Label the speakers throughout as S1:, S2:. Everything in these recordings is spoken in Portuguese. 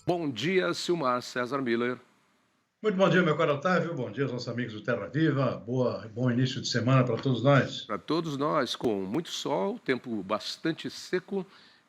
S1: Bom dia, Silmar César Miller.
S2: Muito bom dia, meu caro Otávio. Bom dia aos nossos amigos do Terra Viva. Bom início de semana para todos nós.
S1: Para todos nós, com muito sol, tempo bastante seco,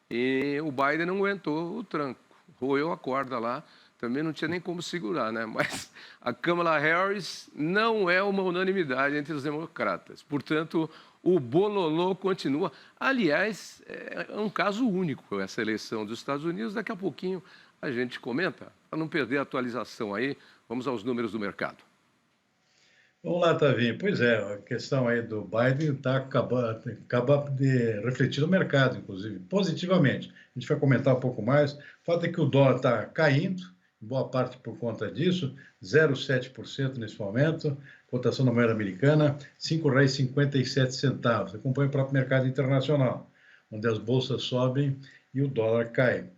S1: e o Biden não aguentou o tranco, roeu a corda lá, também não tinha nem como segurar, né? Mas a Kamala Harris não é uma unanimidade entre os democratas. Portanto, o bololô continua. Aliás, é um caso único essa eleição dos Estados Unidos. Daqui a pouquinho a gente comenta, para não perder a atualização aí. Vamos aos números do mercado.
S2: Vamos lá, Tavinho. Pois é, a questão aí do Biden acaba de refletir no mercado, inclusive, positivamente. A gente vai comentar um pouco mais. O fato é que o dólar está caindo, em boa parte por conta disso, 0,7% nesse momento, cotação da moeda americana, R$ 5,57. Acompanha o próprio mercado internacional, onde as bolsas sobem e o dólar cai.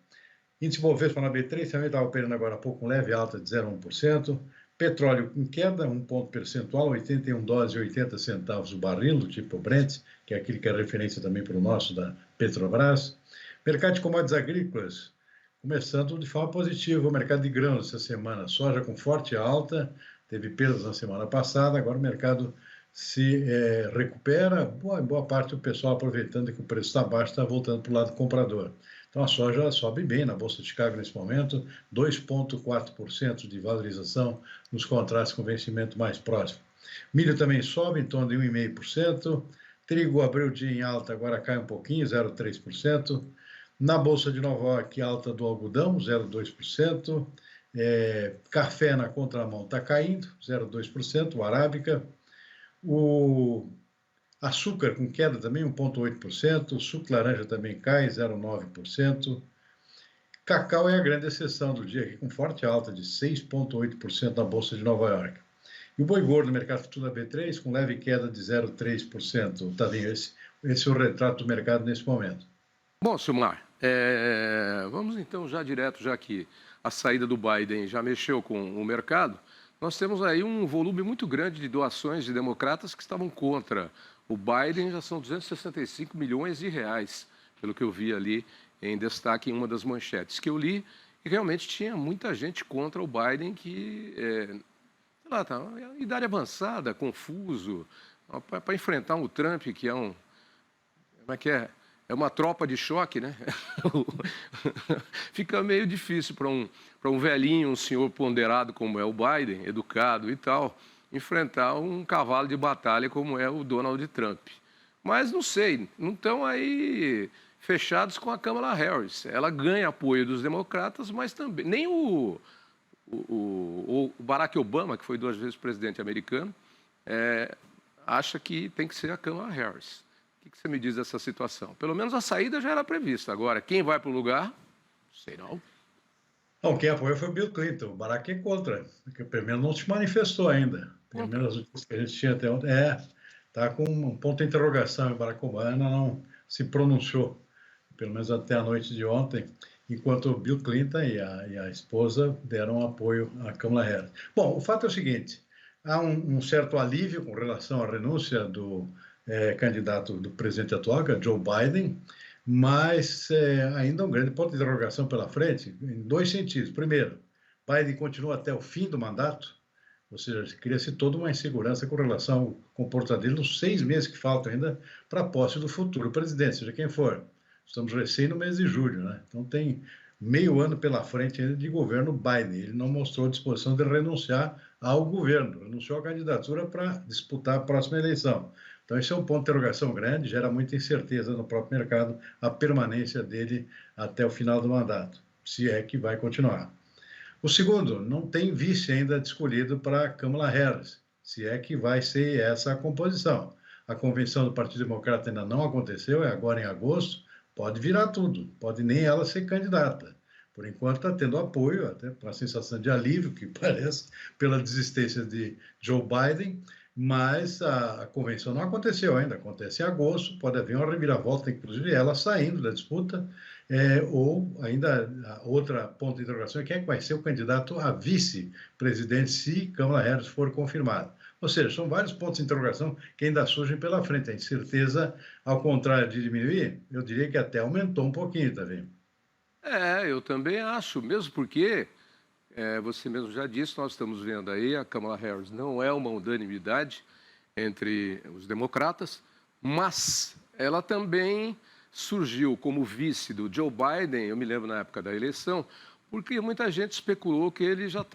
S2: Índice Bovespa na B3 também estava operando agora há pouco, com leve alta de 0,1%. Petróleo em queda, um ponto percentual, 81 dólares e 80 centavos o barril, do tipo Brent, que é aquele que é referência também para o nosso da Petrobras. Mercado de commodities agrícolas, começando de forma positiva. O mercado de grãos essa semana, soja com forte alta, teve perdas na semana passada, agora o mercado se recupera, em boa parte o pessoal aproveitando que o preço está baixo, está voltando para o lado comprador. Então a soja sobe bem na Bolsa de Chicago nesse momento, 2,4% de valorização nos contratos com vencimento mais próximo. Milho também sobe em torno de 1,5%. Trigo abriu o dia em alta, agora cai um pouquinho, 0,3%. Na Bolsa de Nova York, alta do algodão, 0,2%. Café na contramão está caindo, 0,2%. O arábica. O açúcar com queda também, 1,8%. O suco de laranja também cai, 0,9%. Cacau é a grande exceção do dia, aqui, com forte alta de 6,8% na Bolsa de Nova York. E o boi gordo no mercado futuro da B3 com leve queda de 0,3%. Tavinho, esse é o retrato do mercado nesse momento.
S1: Bom, Silmar, vamos então já direto, já que a saída do Biden já mexeu com o mercado. Nós temos aí um volume muito grande de doações de democratas que estavam contra o Biden, já são 265 milhões de reais, pelo que eu vi ali em destaque em uma das manchetes que eu li, e realmente tinha muita gente contra o Biden que, sei lá, tá em idade avançada, confuso, para enfrentar o Trump, que é um, como é que é? É uma tropa de choque, né? Fica meio difícil para um velhinho, um senhor ponderado como é o Biden, educado e tal, enfrentar um cavalo de batalha como é o Donald Trump. Mas não sei, não estão aí fechados com a Kamala Harris. Ela ganha apoio dos democratas, mas também nem o Barack Obama, que foi 2 vezes presidente americano, acha que tem que ser a Kamala Harris. O que você me diz dessa situação? Pelo menos a saída já era prevista. Agora, quem vai para o lugar? Sei não.
S2: Não, quem apoiou foi o Bill Clinton. O Barack é contra, porque pelo menos não se manifestou ainda. Pelo
S1: Contra.
S2: menos as notícias que a gente tinha até ontem. Está com um ponto de interrogação. O Barack Obama não se pronunciou, pelo menos até a noite de ontem, enquanto o Bill Clinton e a esposa deram apoio à Kamala Harris. Bom, o fato é o seguinte: há um certo alívio com relação à renúncia do candidato do presidente atual, que é Joe Biden, mas ainda um grande ponto de interrogação pela frente, em dois sentidos. Primeiro, Biden continua até o fim do mandato, ou seja, cria-se toda uma insegurança com relação ao comportamento dele nos 6 meses que faltam ainda para a posse do futuro presidente, seja quem for. Estamos recém no mês de julho, né? Então tem meio ano pela frente ainda de governo Biden. Ele não mostrou disposição de renunciar ao governo, renunciou à candidatura para disputar a próxima eleição. Então, esse é um ponto de interrogação grande, gera muita incerteza no próprio mercado a permanência dele até o final do mandato, se é que vai continuar. O segundo, não tem vice ainda escolhido para Kamala Harris, se é que vai ser essa a composição. A convenção do Partido Democrata ainda não aconteceu, é agora em agosto, pode virar tudo, pode nem ela ser candidata. Por enquanto está tendo apoio, até uma sensação de alívio, que parece, pela desistência de Joe Biden, mas a convenção não aconteceu ainda, acontece em agosto, pode haver uma reviravolta, inclusive ela saindo da disputa, ou ainda outra ponto de interrogação é quem é que vai ser o candidato a vice-presidente se Kamala Harris for confirmado. Ou seja, são vários pontos de interrogação que ainda surgem pela frente. A incerteza, ao contrário de diminuir, eu diria que até aumentou um pouquinho, tá vendo?
S1: Eu também acho, mesmo porque, você mesmo já disse, nós estamos vendo aí, a Kamala Harris não é uma unanimidade entre os democratas, mas ela também surgiu como vice do Joe Biden, eu me lembro na época da eleição, porque muita gente especulou que ele já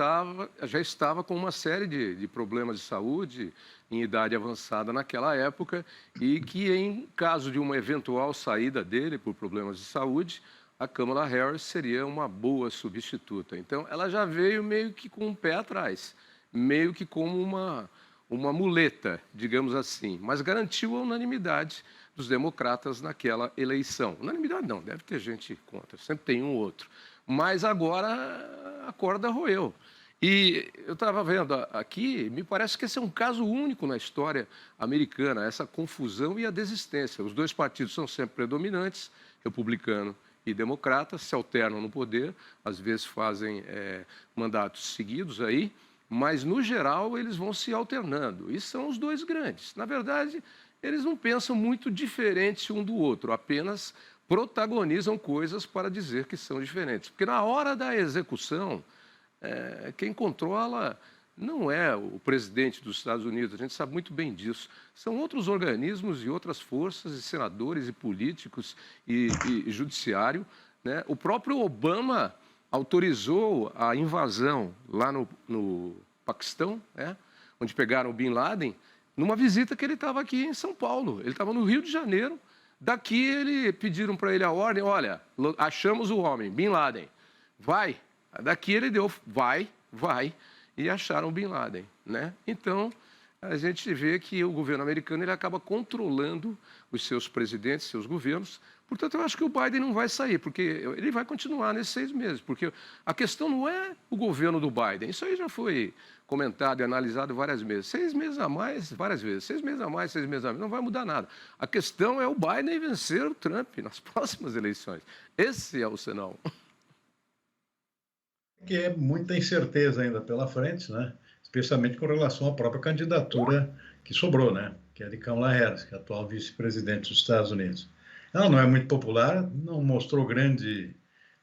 S1: estava com uma série de problemas de saúde em idade avançada naquela época e que, em caso de uma eventual saída dele por problemas de saúde, a Kamala Harris seria uma boa substituta. Então, ela já veio meio que com um pé atrás, meio que como uma muleta, digamos assim, mas garantiu a unanimidade dos democratas naquela eleição. Unanimidade não, deve ter gente contra, sempre tem um ou outro. Mas agora a corda roeu. E eu estava vendo aqui, me parece que esse é um caso único na história americana, essa confusão e a desistência. Os dois partidos são sempre predominantes, republicano e democrata, se alternam no poder, às vezes fazem mandatos seguidos aí, mas, no geral, eles vão se alternando. E são os dois grandes. Na verdade, eles não pensam muito diferente um do outro, apenas protagonizam coisas para dizer que são diferentes. Porque, na hora da execução, quem controla não é o presidente dos Estados Unidos, a gente sabe muito bem disso. São outros organismos e outras forças, e senadores, e políticos, e judiciário, né? O próprio Obama autorizou a invasão lá no Paquistão, onde pegaram o Bin Laden, numa visita que ele estava aqui em São Paulo. Ele estava no Rio de Janeiro. Daqui pediram para ele a ordem, olha, achamos o homem, Bin Laden, vai. Daqui ele deu, vai, e acharam o Bin Laden, né? Então, a gente vê que o governo americano ele acaba controlando os seus presidentes, seus governos. Portanto, eu acho que o Biden não vai sair, porque ele vai continuar nesses 6 meses. Porque a questão não é o governo do Biden. Isso aí já foi comentado e analisado várias vezes. 6 meses a mais, várias vezes. 6 meses a mais, 6 meses a menos, não vai mudar nada. A questão é o Biden vencer o Trump nas próximas eleições. Esse é o senão.
S2: Que é muita incerteza ainda pela frente, né? Especialmente com relação à própria candidatura que sobrou, né? Que é de Kamala Harris, que é a atual vice-presidente dos Estados Unidos. Ela não é muito popular, não mostrou grande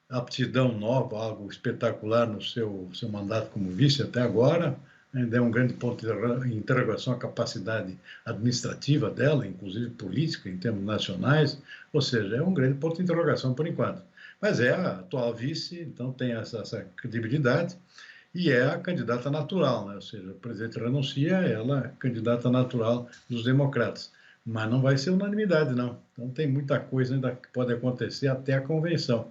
S2: aptidão nova, algo espetacular no seu mandato como vice até agora. Ainda é um grande ponto de interrogação a capacidade administrativa dela, inclusive política, em termos nacionais. Ou seja, é um grande ponto de interrogação por enquanto. Mas é a atual vice, então tem essa credibilidade e é a candidata natural, né? Ou seja, o presidente renuncia, ela é a candidata natural dos democratas. Mas não vai ser unanimidade, não. Então tem muita coisa ainda que pode acontecer até a convenção.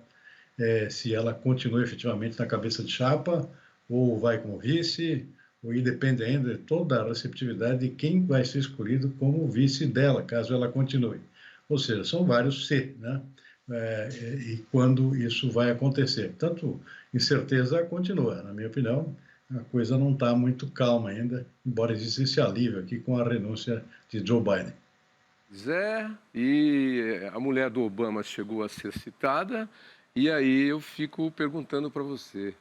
S2: Se ela continua efetivamente na cabeça de chapa, ou vai como vice, ou depende ainda de toda a receptividade de quem vai ser escolhido como vice dela, caso ela continue. Ou seja, são vários se, né? E quando isso vai acontecer. Portanto, incerteza continua. Na minha opinião, a coisa não está muito calma ainda, embora exista esse alívio aqui com a renúncia de Joe Biden.
S1: Zé, e a mulher do Obama chegou a ser citada, e aí eu fico perguntando para você,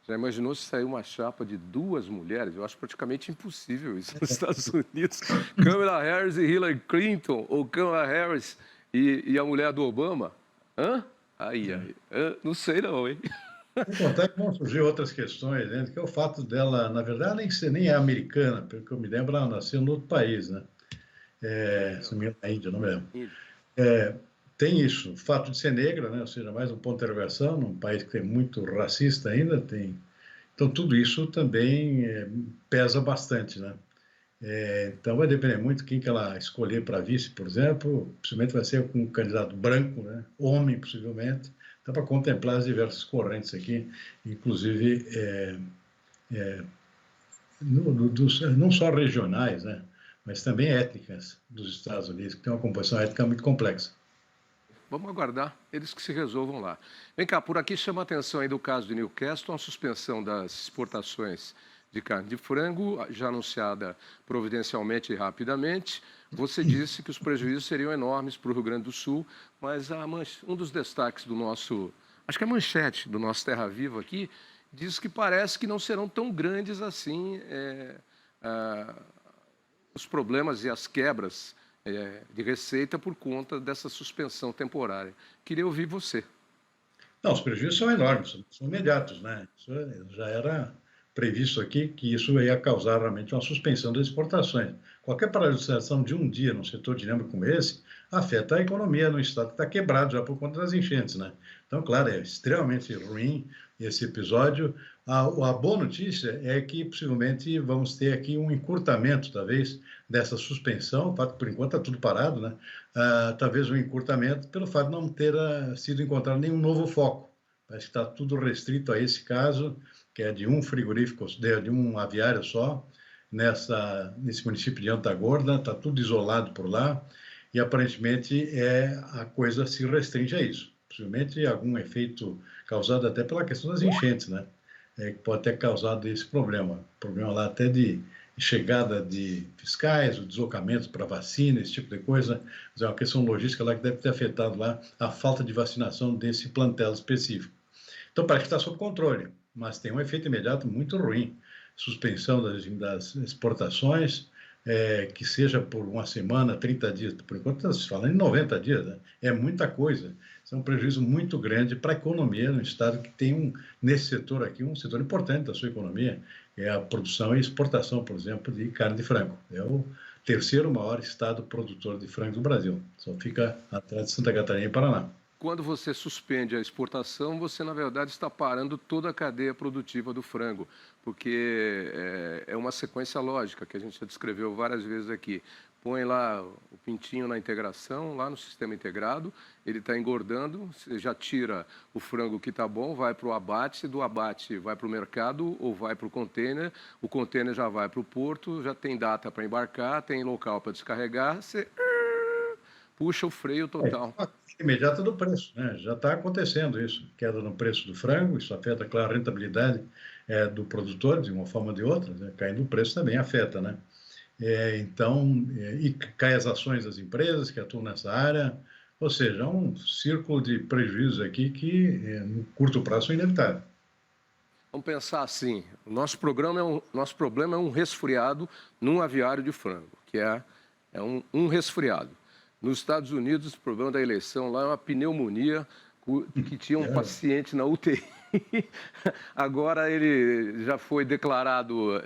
S1: já imaginou se sair uma chapa de 2 mulheres? Eu acho praticamente impossível isso nos Estados Unidos. Kamala Harris e Hillary Clinton, ou Kamala Harris e a mulher do Obama? Hã? Não sei não, hein?
S2: Sem contar que vão surgir outras questões, né? Que é o fato dela, na verdade, nem é americana, pelo que eu me lembro, ela nasceu em outro país, né? Se não me engano, na Índia, não me lembro. Tem isso, o fato de ser negra, né? Ou seja, mais um ponto de interrogação, num país que é muito racista ainda, tem. Então, tudo isso também pesa bastante, né? Então, vai depender muito de quem que ela escolher para vice, por exemplo. Possivelmente vai ser um candidato branco, né? Homem, possivelmente. Dá para contemplar as diversas correntes aqui, inclusive não só regionais, né? Mas também étnicas dos Estados Unidos, que tem uma composição étnica muito complexa.
S1: Vamos aguardar, eles que se resolvam lá. Vem cá, por aqui chama a atenção aí do caso de Newcastle, a suspensão das exportações de carne de frango, já anunciada providencialmente e rapidamente. Você disse que os prejuízos seriam enormes para o Rio Grande do Sul, mas um dos destaques do nosso, acho que a manchete do nosso Terra Viva aqui, diz que parece que não serão tão grandes assim os problemas e as quebras de receita por conta dessa suspensão temporária. Queria ouvir você.
S2: Não, os prejuízos são enormes, são imediatos, né? Isso já era previsto aqui que isso ia causar realmente uma suspensão das exportações. Qualquer paralisação de um dia num setor dinâmico como esse afeta a economia no estado que está quebrado já por conta das enchentes, né? Então, claro, é extremamente ruim esse episódio. A boa notícia é que possivelmente vamos ter aqui um encurtamento, talvez, dessa suspensão, o fato que por enquanto está tudo parado, né? Talvez um encurtamento pelo fato de não ter sido encontrado nenhum novo foco. Parece que está tudo restrito a esse caso, que é de um frigorífico, de um aviário só, nesse município de Antagorda, está tudo isolado por lá, e aparentemente a coisa se restringe a isso. Possivelmente algum efeito causado até pela questão das enchentes, né? Que pode ter causado esse problema lá até de chegada de fiscais, o deslocamento para vacina, esse tipo de coisa. Mas é uma questão logística lá que deve ter afetado lá a falta de vacinação desse plantel específico. Então, parece que está sob controle, mas tem um efeito imediato muito ruim. Suspensão das exportações, que seja por uma semana, 30 dias, por enquanto se fala em 90 dias, né? É muita coisa. Isso é um prejuízo muito grande para a economia no estado que tem, nesse setor aqui, um setor importante da sua economia, que é a produção e exportação, por exemplo, de carne de frango. É o terceiro maior estado produtor de frango do Brasil. Só fica atrás de Santa Catarina e Paraná.
S1: Quando você suspende a exportação, você, na verdade, está parando toda a cadeia produtiva do frango, porque é uma sequência lógica que a gente já descreveu várias vezes aqui. Põe lá o pintinho na integração, lá no sistema integrado, ele está engordando, você já tira o frango que está bom, vai para o abate, do abate vai para o mercado ou vai para o container já vai para o porto, já tem data para embarcar, tem local para descarregar, você puxa o freio total.
S2: Imediata do preço, né? Já está acontecendo isso, queda no preço do frango, isso afeta, claro, a rentabilidade do produtor de uma forma ou de outra, né? Caindo o preço também afeta, né? Então, e cai as ações das empresas que atuam nessa área, ou seja, é um círculo de prejuízos aqui que, no curto prazo, são inevitáveis.
S1: Vamos pensar assim, o nosso problema é um resfriado num aviário de frango, que é um resfriado. Nos Estados Unidos, o problema da eleição lá é uma pneumonia que tinha um paciente na UTI. Agora ele já foi declarado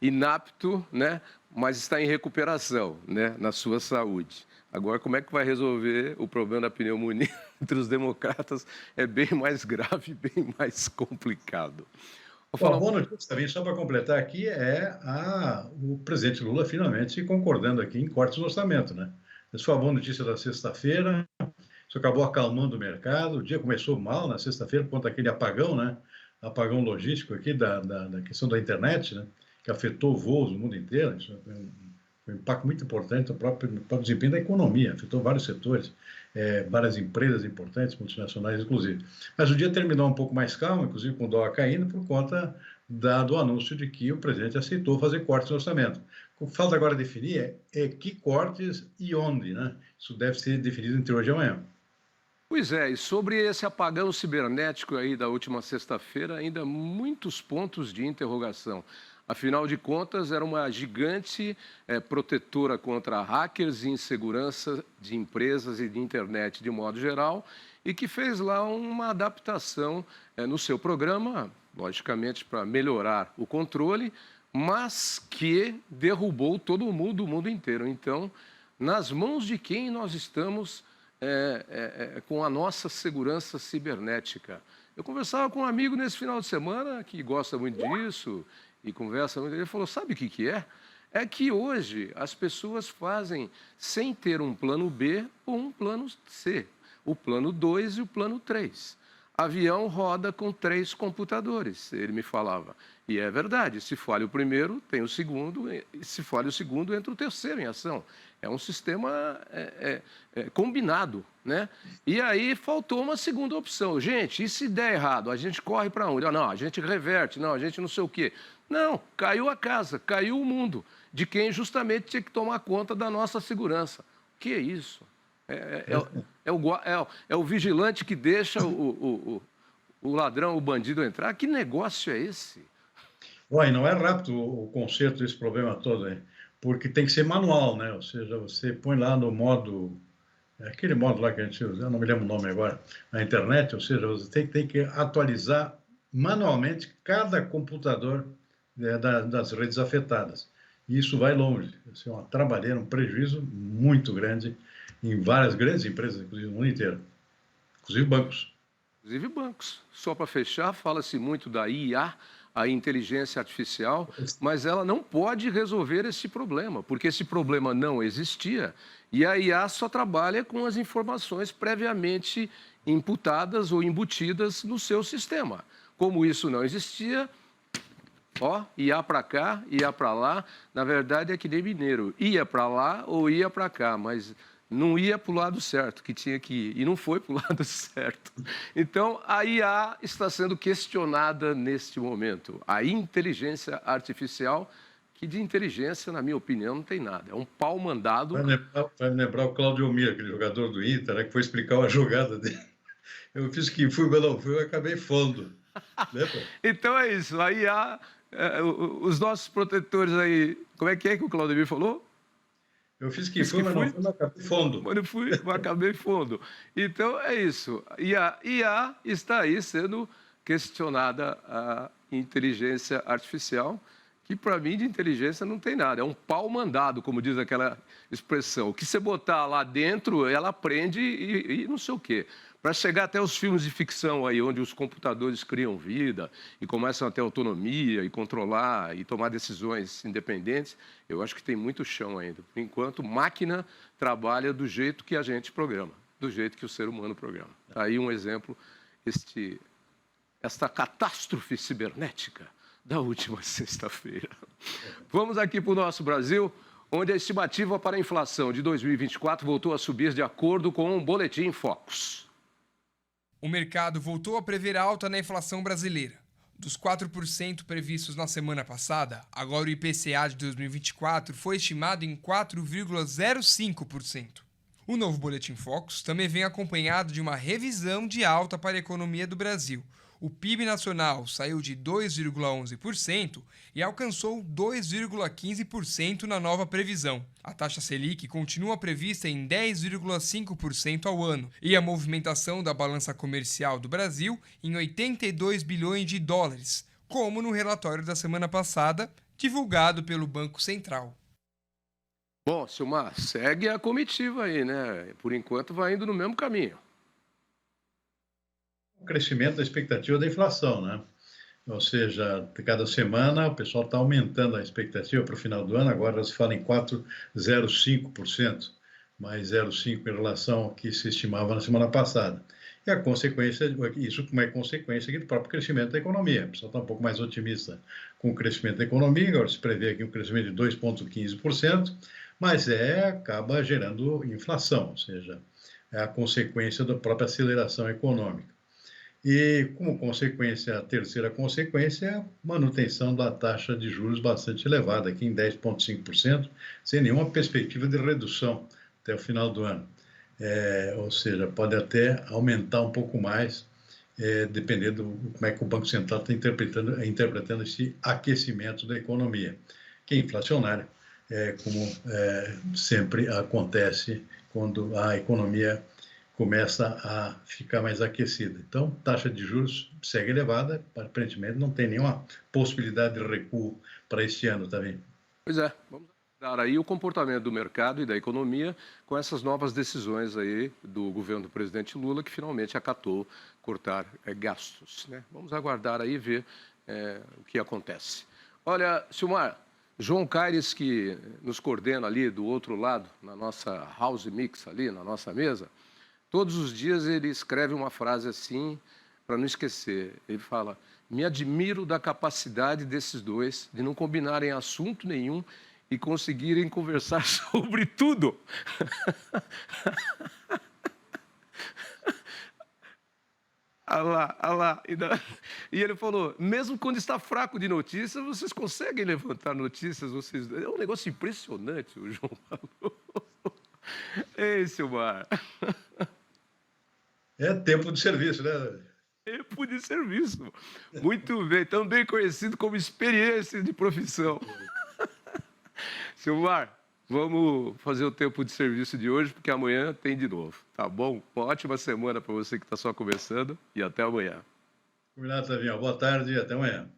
S1: inapto, né? Mas está em recuperação, né? Na sua saúde. Agora, como é que vai resolver o problema da pneumonia entre os democratas? É bem mais grave, bem mais complicado.
S2: Bom, a boa notícia também, só para completar aqui, o presidente Lula finalmente concordando aqui em cortes do orçamento, né? Essa foi a boa notícia da sexta-feira, isso acabou acalmando o mercado, o dia começou mal na sexta-feira por conta daquele apagão, né? Apagão logístico aqui da questão da internet, né? Que afetou voos no mundo inteiro, isso foi um impacto muito importante no próprio desempenho da economia, afetou vários setores, várias empresas importantes, multinacionais inclusive. Mas o dia terminou um pouco mais calmo, inclusive com o dólar caindo, por conta do anúncio de que o presidente aceitou fazer cortes no orçamento. O que falta agora definir que cortes e onde, né? Isso deve ser definido entre hoje e amanhã.
S1: Pois é, e sobre esse apagão cibernético aí da última sexta-feira, ainda muitos pontos de interrogação. Afinal de contas, era uma gigante protetora contra hackers e insegurança de empresas e de internet de modo geral, e que fez lá uma adaptação no seu programa, logicamente para melhorar o controle, mas que derrubou todo mundo, o mundo inteiro. Então, nas mãos de quem nós estamos com a nossa segurança cibernética? Eu conversava com um amigo nesse final de semana que gosta muito disso e conversa muito. Ele falou: sabe o que é? É que hoje as pessoas fazem sem ter um plano B ou um plano C, o plano 2 e o plano 3. Avião roda com 3 computadores, ele me falava. E é verdade, se falha o primeiro, tem o segundo, e se falha o segundo, entra o terceiro em ação. É um sistema combinado, né? E aí faltou uma segunda opção. Gente, e se der errado, a gente corre para onde? Não, a gente reverte, não, a gente não sei o quê. Não, caiu a casa, caiu o mundo, de quem justamente tinha que tomar conta da nossa segurança. O que é isso? É o vigilante que deixa o ladrão, o bandido entrar? Que negócio é esse?
S2: Ué, não é rápido o conserto desse problema todo, hein? Porque tem que ser manual, né? Ou seja, você põe lá no modo É aquele modo lá que a gente usa, eu não me lembro o nome agora, na internet, ou seja, você tem que atualizar manualmente cada computador das redes afetadas. E isso vai longe. Isso é uma trabalheira, um prejuízo muito grande em várias grandes empresas, inclusive no mundo inteiro, inclusive bancos.
S1: Inclusive bancos. Só para fechar, fala-se muito da IA, a inteligência artificial, mas ela não pode resolver esse problema, porque esse problema não existia e a IA só trabalha com as informações previamente imputadas ou embutidas no seu sistema. Como isso não existia, ó, ia para cá, ia para lá, na verdade é que nem mineiro, ia para lá ou ia para cá, mas não ia para o lado certo, que tinha que ir, e não foi para o lado certo. Então, a IA está sendo questionada neste momento. A inteligência artificial, que de inteligência, na minha opinião, não tem nada. É um pau mandado.
S2: Vai me lembrar o Claudio Mira, aquele jogador do Inter, né, que foi explicar uma jogada dele. Eu fiz que fui, mas não fui, eu acabei fundo. Lembra?
S1: Então é isso, a IA, os nossos protetores aí, como é que o Claudio falou?
S2: Eu fiz que fui, mas não fui, mas acabei fundo.
S1: Mas não fui, mas acabei fundo. Então é isso. E a IA está aí sendo questionada, a inteligência artificial, que para mim de inteligência não tem nada. É um pau mandado, como diz aquela expressão. O que você botar lá dentro, ela aprende e não sei o quê. Para chegar até os filmes de ficção aí, onde os computadores criam vida e começam a ter autonomia e controlar e tomar decisões independentes, eu acho que tem muito chão ainda. Por enquanto, máquina trabalha do jeito que a gente programa, do jeito que o ser humano programa. Aí um exemplo, esta catástrofe cibernética da última sexta-feira. Vamos aqui para o nosso Brasil, onde a estimativa para a inflação de 2024 voltou a subir de acordo com um boletim Focus.
S3: O mercado voltou a prever alta na inflação brasileira. Dos 4% previstos na semana passada, agora o IPCA de 2024 foi estimado em 4,05%. O novo Boletim Focus também vem acompanhado de uma revisão de alta para a economia do Brasil. O PIB nacional saiu de 2,11% e alcançou 2,15% na nova previsão. A taxa Selic continua prevista em 10,5% ao ano e a movimentação da balança comercial do Brasil em 82 bilhões de dólares, como no relatório da semana passada, divulgado pelo Banco Central.
S1: Bom, Silmar, segue a comitiva aí, né? Por enquanto vai indo no mesmo caminho.
S2: O crescimento da expectativa da inflação, né? Ou seja, cada semana o pessoal está aumentando a expectativa para o final do ano, agora se fala em 4,05%, mais 0,5% em relação ao que se estimava na semana passada. E a consequência, isso como é consequência do próprio crescimento da economia. O pessoal está um pouco mais otimista com o crescimento da economia, agora se prevê aqui um crescimento de 2,15%, mas acaba gerando inflação, ou seja, é a consequência da própria aceleração econômica. E, como consequência, a terceira consequência é a manutenção da taxa de juros bastante elevada, aqui em 10,5%, sem nenhuma perspectiva de redução até o final do ano. Ou seja, pode até aumentar um pouco mais, dependendo de como é que o Banco Central está interpretando esse aquecimento da economia, que é inflacionário, como sempre acontece quando a economia começa a ficar mais aquecida. Então, taxa de juros segue elevada, aparentemente não tem nenhuma possibilidade de recuo para este ano também.
S1: Pois é, vamos dar aí o comportamento do mercado e da economia com essas novas decisões aí do governo do presidente Lula, que finalmente acatou cortar gastos, né? Vamos aguardar aí e ver o que acontece. Olha, Silmar, João Caires, que nos coordena ali do outro lado, na nossa house mix ali, na nossa mesa, todos os dias ele escreve uma frase assim, para não esquecer. Ele fala: me admiro da capacidade desses dois de não combinarem assunto nenhum e conseguirem conversar sobre tudo. Ah lá. E ele falou, mesmo quando está fraco de notícias, vocês conseguem levantar notícias. É um negócio impressionante, o João falou. Ei, Silmar.
S2: É tempo de serviço, né?
S1: Tempo de serviço. Muito bem, também conhecido como experiência de profissão. Silmar, vamos fazer o tempo de serviço de hoje, porque amanhã tem de novo, tá bom? Uma ótima semana para você que está só começando e até amanhã.
S2: Combinado, Tavinho. Boa tarde e até amanhã.